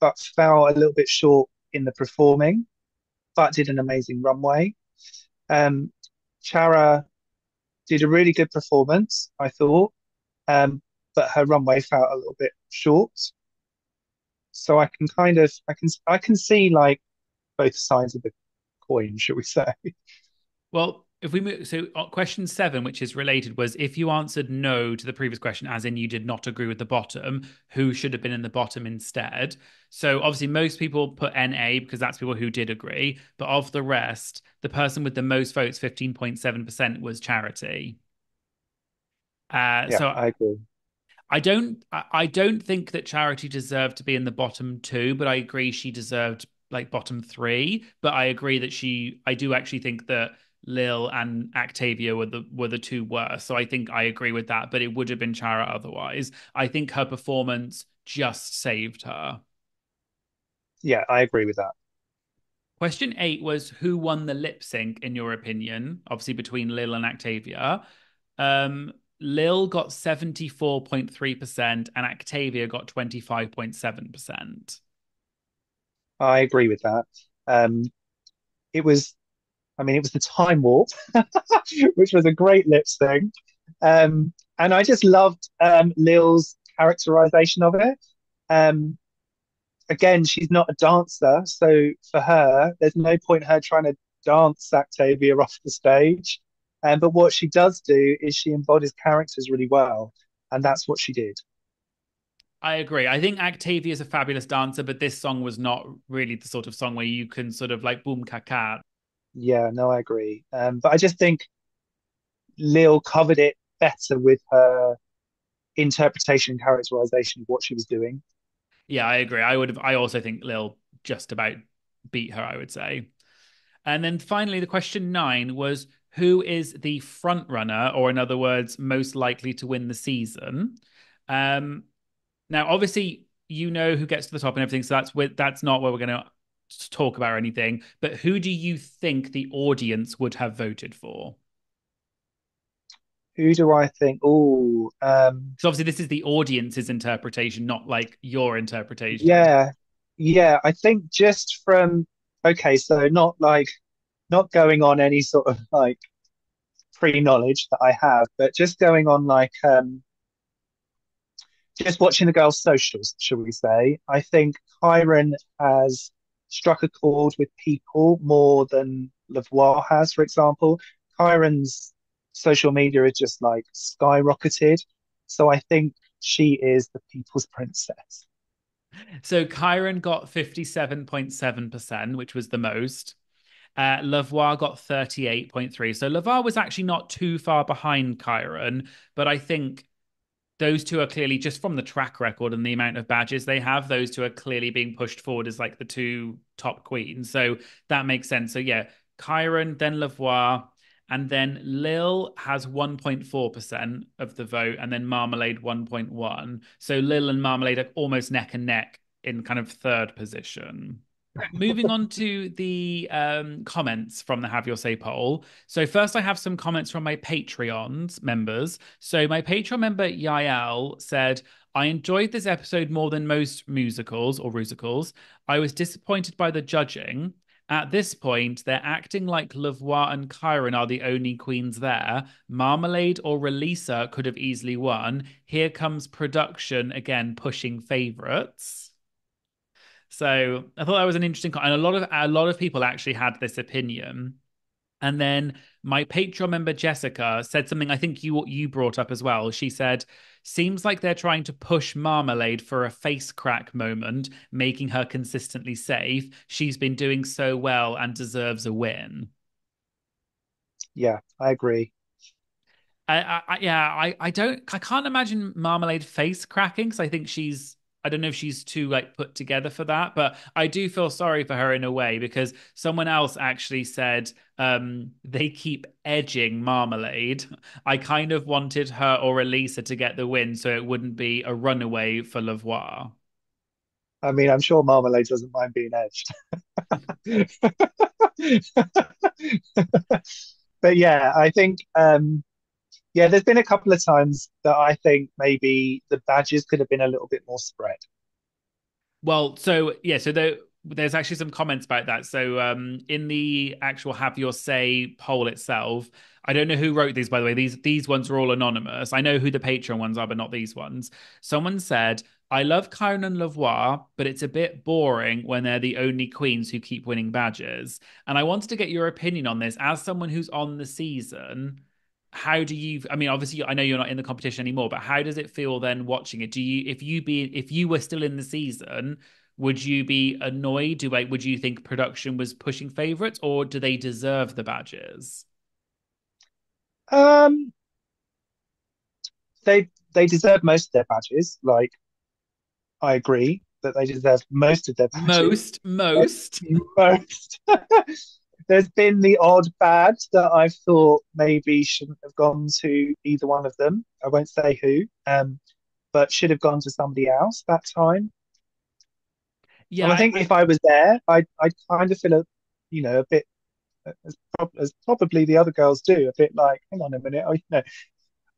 but fell a little bit short in the performing, but did an amazing runway. Um, Chara did a really good performance, I thought, but her runway felt a little bit short. So I can I can see like both sides of the coin, should we say? well, if we move, so question seven, which is related, was if you answered no to the previous question, as in you did not agree with the bottom, who should have been in the bottom instead? So obviously, most people put NA because that's people who did agree. But of the rest, the person with the most votes, 15.7%, was Charity. Yeah, So I agree. I don't think that Charity deserved to be in the bottom two, but I agree she deserved like bottom three. But I agree that I do actually think that Lil and Octavia were the two worst. So I think I agree with that, but it would have been Chara otherwise. I think her performance just saved her. Yeah, I agree with that. Question eight was who won the lip sync in your opinion? Obviously between Lil and Octavia. Lil got 74.3% and Octavia got 25.7%. I agree with that. Um, it was, I mean, it was the time warp, which was a great lip sync. And I just loved Lil's characterization of it. Um, again, she's not a dancer, so for her, there's no point her trying to dance Octavia off the stage. But what she does do is she embodies characters really well, and that's what she did. I agree. I think Octavia is a fabulous dancer, but this song was not really the sort of song where you can sort of like boom caca. Yeah, no, I agree. But I just think Lil covered it better with her interpretation and characterization of what she was doing. Yeah, I agree. I also think Lil just about beat her, I would say. And then finally, the question nine was who is the front runner, or in other words, most likely to win the season? Um, Now, obviously, you know who gets to the top and everything, so that's not what we're going to talk about or anything. But who do you think the audience would have voted for? Who do I think? Oh, So obviously, this is the audience's interpretation, not like your interpretation. yeah, yeah. I think just from okay, so not going on any sort of like pre-knowledge that I have, but just going on like just watching the girls' socials, shall we say, I think Kyron has struck a chord with people more than Lavoie has, for example. Kyron's social media is just like skyrocketed. So I think she is the people's princess. So Kyron got 57.7%, which was the most. Lavoie got 38.3. So Lavoie was actually not too far behind Kyron, but I think those two are clearly, just from the track record and the amount of badges they have, those two are clearly being pushed forward as like the two top queens. So that makes sense. So yeah, Kyron, then Lavoie, and then Lil has 1.4% of the vote, and then Marmalade 1.1. So Lil and Marmalade are almost neck and neck in kind of third position. Moving on to the comments from the Have Your Say poll. So first I have some comments from my Patreon members. So my Patreon member Yael said, I enjoyed this episode more than most musicals or rusicals. I was disappointed by the judging. At this point, they're acting like Lavoie and Kyron are the only queens there. Marmalade or Relisa could have easily won. Here comes production again pushing favorites. So I thought that was an interesting, and a lot of people actually had this opinion. And then my Patreon member Jessica said something I think you brought up as well. She said, "Seems like they're trying to push Marmalade for a face crack moment, making her consistently safe. She's been doing so well and deserves a win." Yeah, I agree. I can't imagine Marmalade face cracking because I think I don't know if she's too like put together for that, but I do feel sorry for her in a way because someone else actually said they keep edging Marmalade. I kind of wanted her or Elisa to get the win so it wouldn't be a runaway for Lavoie. I mean, I'm sure Marmalade doesn't mind being edged. But yeah, I think yeah, there's been a couple of times that I think maybe the badges could have been a little bit more spread. Well, there's actually some comments about that. So in the actual Have Your Say poll itself, I don't know who wrote these, by the way. These ones are all anonymous. I know who the Patreon ones are, but not these ones. Someone said, I love Karen and Lavoie, but it's a bit boring when they're the only queens who keep winning badges. And I wanted to get your opinion on this as someone who's on the season. How do you, I mean, obviously I know you're not in the competition anymore, but how does it feel then watching it? If you were still in the season, would you be annoyed? Would you think production was pushing favorites, or do they deserve the badges? Um, they deserve most of their badges. Like, I agree that they deserve most of their badges. Most. Most. There's been the odd badge that I've thought maybe shouldn't have gone to either one of them. I won't say who, but should have gone to somebody else that time. Yeah, And I think if I was there, I'd kind of feel a bit as probably the other girls do, a bit like, hang on a minute,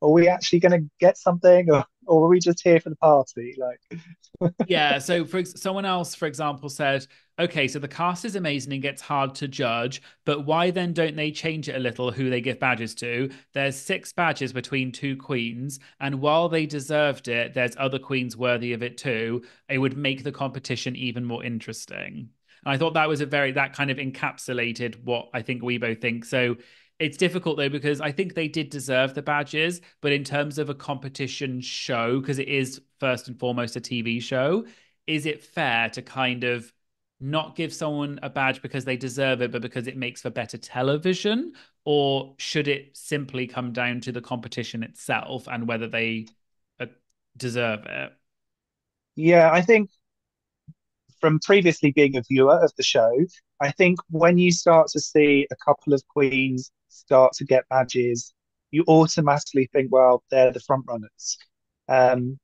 are we actually going to get something, or are we just here for the party? Like, yeah. So for someone else, for example, said, okay, so the cast is amazing and gets hard to judge, but why then don't they change it a little who they give badges to? There's 6 badges between 2 queens, and while they deserved it, there's other queens worthy of it too. It would make the competition even more interesting. And I thought that was that kind of encapsulated what I think we both think. So it's difficult though, because I think they did deserve the badges, but in terms of a competition show, because it is first and foremost a TV show, is it fair to kind of not give someone a badge because they deserve it, but because it makes for better television? Or should it simply come down to the competition itself and whether they uh, deserve it? yeah, I think from previously being a viewer of the show, I think when you start to see a couple of queens start to get badges, you automatically think, well, they're the front runners. Um,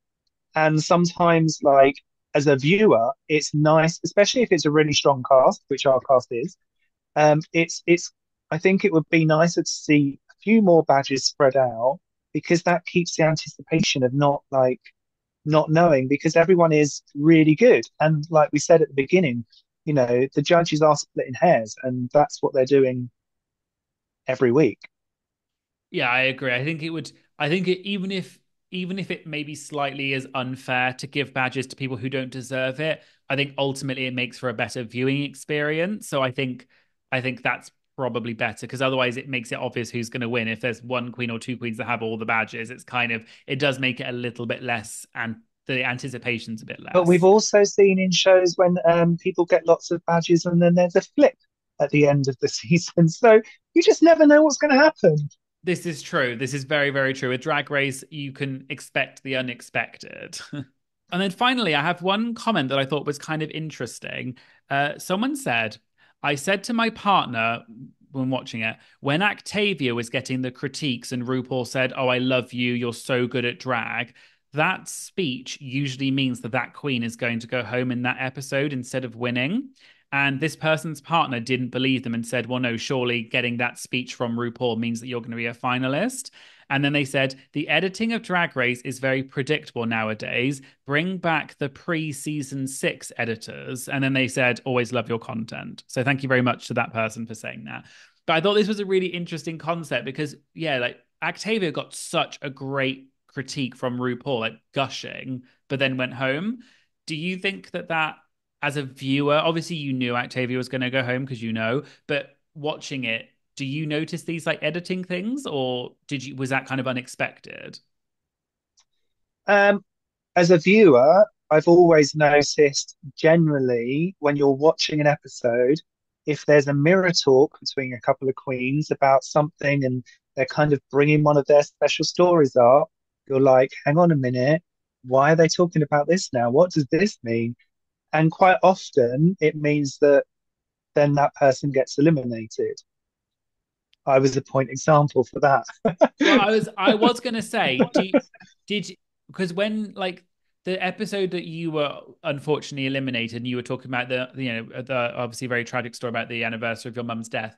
and sometimes, like as a viewer, it's nice, especially if it's a really strong cast, which our cast is. It's. I think it would be nicer to see a few more badges spread out because that keeps the anticipation of not knowing because everyone is really good. And like we said at the beginning, the judges are splitting hairs and that's what they're doing every week. Yeah, I agree. I think it would. I think it, even if it maybe slightly is unfair to give badges to people who don't deserve it, I think ultimately it makes for a better viewing experience. So I think that's probably better because otherwise it makes it obvious who's going to win. If there's one queen or two queens that have all the badges, it's kind of it does make it a little bit less and the anticipation's a bit But we've less. also seen in shows when people get lots of badges and then there's a flip at the end of the season. So you just never know what's going to happen. This is true. This is very, very true. With Drag Race, you can expect the unexpected. And then finally, I have one comment that I thought was kind of interesting. Someone said, I said to my partner when watching it, when Octavia was getting the critiques and RuPaul said, "Oh, I love you. You're so good at drag." That speech usually means that that queen is going to go home in that episode instead of winning. And this person's partner didn't believe them and said, well, no, surely getting that speech from RuPaul means that you're going to be a finalist. And then they said, the editing of Drag Race is very predictable nowadays. Bring back the pre-season 6 editors. And then they said, always love your content. So thank you very much to that person for saying that. But I thought this was a really interesting concept because, yeah, like Octavia got such a great critique from RuPaul, like gushing, but then went home. Do you think that as a viewer, obviously you knew Octavia was going to go home because you know, but watching it, do you notice these like editing things, or was that kind of unexpected? Um, as a viewer, I've always noticed generally when you're watching an episode, if there's a mirror talk between a couple of queens about something and they're kind of bringing one of their special stories up, you're like, hang on a minute, why are they talking about this now? What does this mean? And quite often it means that then that person gets eliminated. I was a point example for that. Well, I was gonna say, did because when like the episode that you were unfortunately eliminated, and you were talking about the obviously very tragic story about the anniversary of your mum's death.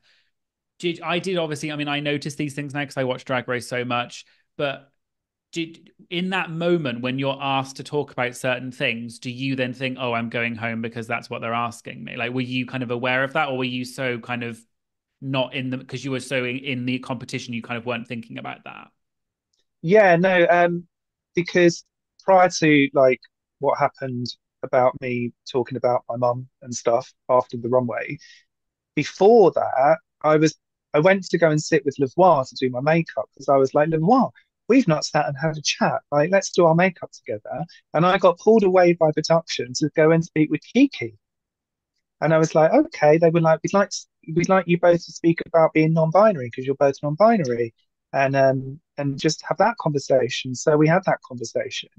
Did obviously, I mean, I noticed these things now because I watch Drag Race so much, but did in that moment when you're asked to talk about certain things, do you then think, oh, I'm going home because that's what they're asking me? Like, were you kind of aware of that, or were you so kind of not in the because you were so in the competition, you kind of weren't thinking about that? Yeah, no, because prior to like what happened about me talking about my mum and stuff after the runway, before that, I went to go and sit with Levois to do my makeup because I was like, Levois, we've not sat and had a chat. Like, let's do our makeup together. And I got pulled away by production to go and speak with Kiki. And I was like, okay. They were like, we'd like you both to speak about being non-binary because you're both non-binary, and just have that conversation. So we had that conversation.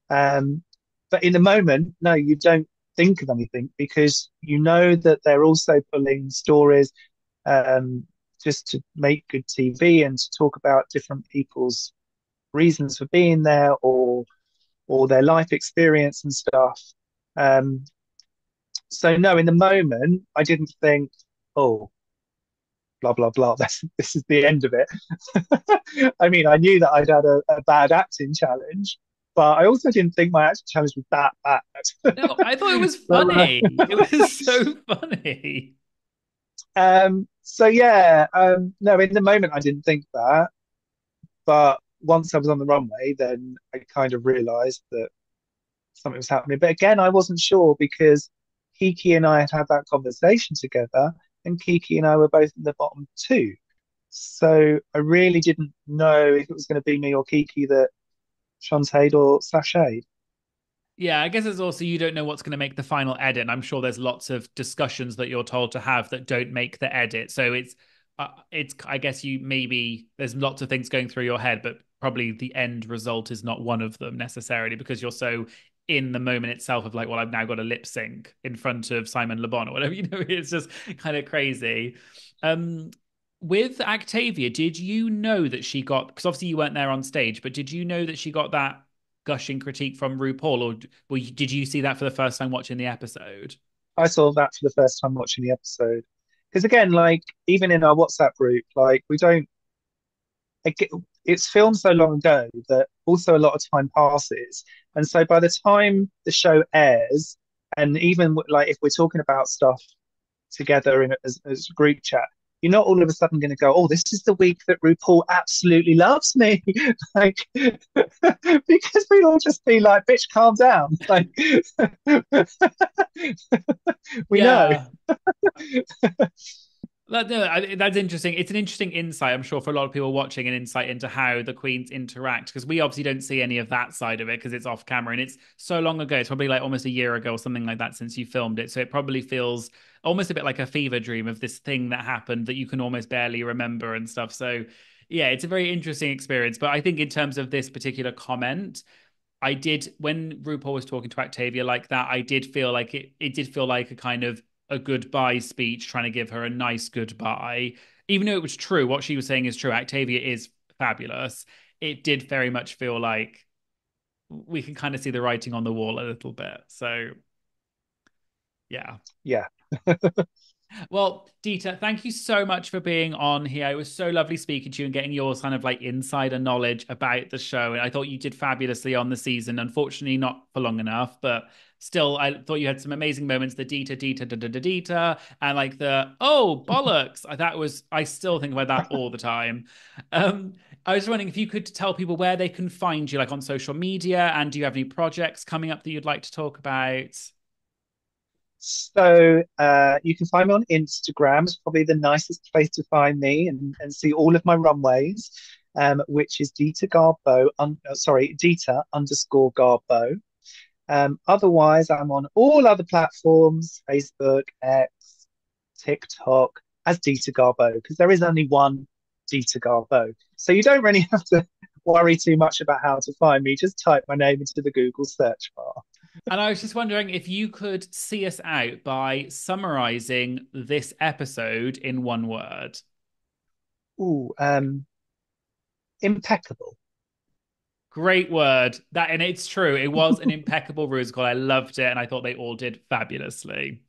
Um, but in the moment, no, you don't think of anything because you know that they're also pulling stories um, just to make good TV and to talk about different people's reasons for being there or their life experience and stuff. Um, so no, in the moment, I didn't think, oh, blah blah blah. This is the end of it. I mean, I knew that I'd had a bad acting challenge, but I also didn't think my acting challenge was that bad. No, I thought it was So, funny. It was so funny. so yeah, no, in the moment I didn't think that, but once I was on the runway, then I kind of realised that something was happening. But again, I wasn't sure because Kiki and I had that conversation together, and Kiki and I were both in the bottom two. So I really didn't know if it was going to be me or Kiki that Shantae or Sashay. Yeah, I guess it's also you don't know what's going to make the final edit. And I'm sure there's lots of discussions that you're told to have that don't make the edit. So it's I guess you maybe there's lots of things going through your head, but probably the end result is not one of them necessarily because you're so in the moment itself of like, well, I've now got a lip sync in front of Simon Le Bon or whatever. It's just kind of crazy. Um, with Octavia, did you know that she got because obviously you weren't there on stage, but did you know that she got that gushing critique from RuPaul, or did you see that for the first time watching the episode? I saw that for the first time watching the episode. Because again, like even in our WhatsApp group, like we don't. It's filmed so long ago that also a lot of time passes, and so by the time the show airs, and even like if we're talking about stuff together as a group chat, You're not all of a sudden going to go, oh, this is the week that RuPaul absolutely loves me. Like, because we'd all just be like, bitch, calm down. Like, we know. Yeah. That's interesting. It's an interesting insight, I'm sure, for a lot of people watching, an insight into how the queens interact, because we obviously don't see any of that side of it because it's off camera and it's so long ago. It's probably like almost a year ago or something like that since you filmed it. So it probably feels almost a bit like a fever dream of this thing that happened that you can almost barely remember and stuff. So yeah, it's a very interesting experience. But I think in terms of this particular comment, I did, when RuPaul was talking to Octavia like that, I did feel like it did feel like a kind of a goodbye speech, trying to give her a nice goodbye. Even though it was true, what she was saying is true. Octavia is fabulous. It did very much feel like we can kind of see the writing on the wall a little bit. So yeah. Yeah. Well, Dita, thank you so much for being on here. It was so lovely speaking to you and getting your kind of like insider knowledge about the show. And I thought you did fabulously on the season. Unfortunately, not for long enough, but still, I thought you had some amazing moments. The Dita, Dita, and like the, oh, bollocks. I still think about that all the time. Um, I was wondering if you could tell people where they can find you, like on social media, and do you have any projects coming up that you'd like to talk about? So you can find me on Instagram. It's probably the nicest place to find me and see all of my runways, which is Dita Garbo. Sorry, Dita underscore Garbo. Otherwise, I'm on all other platforms: Facebook, X, TikTok, as Dita Garbo, because there is only one Dita Garbo. So you don't really have to worry too much about how to find me. Just type my name into the Google search bar. And I was just wondering if you could see us out by summarizing this episode in one word. Ooh, impeccable. Great word. That, and it's true. It was an impeccable Rusical. I loved it, and I thought they all did fabulously.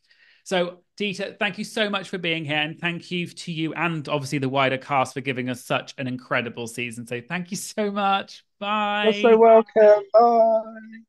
So, Dita, thank you so much for being here, and thank you to you and obviously the wider cast for giving us such an incredible season. So, thank you so much. You're so Bye. welcome. Bye.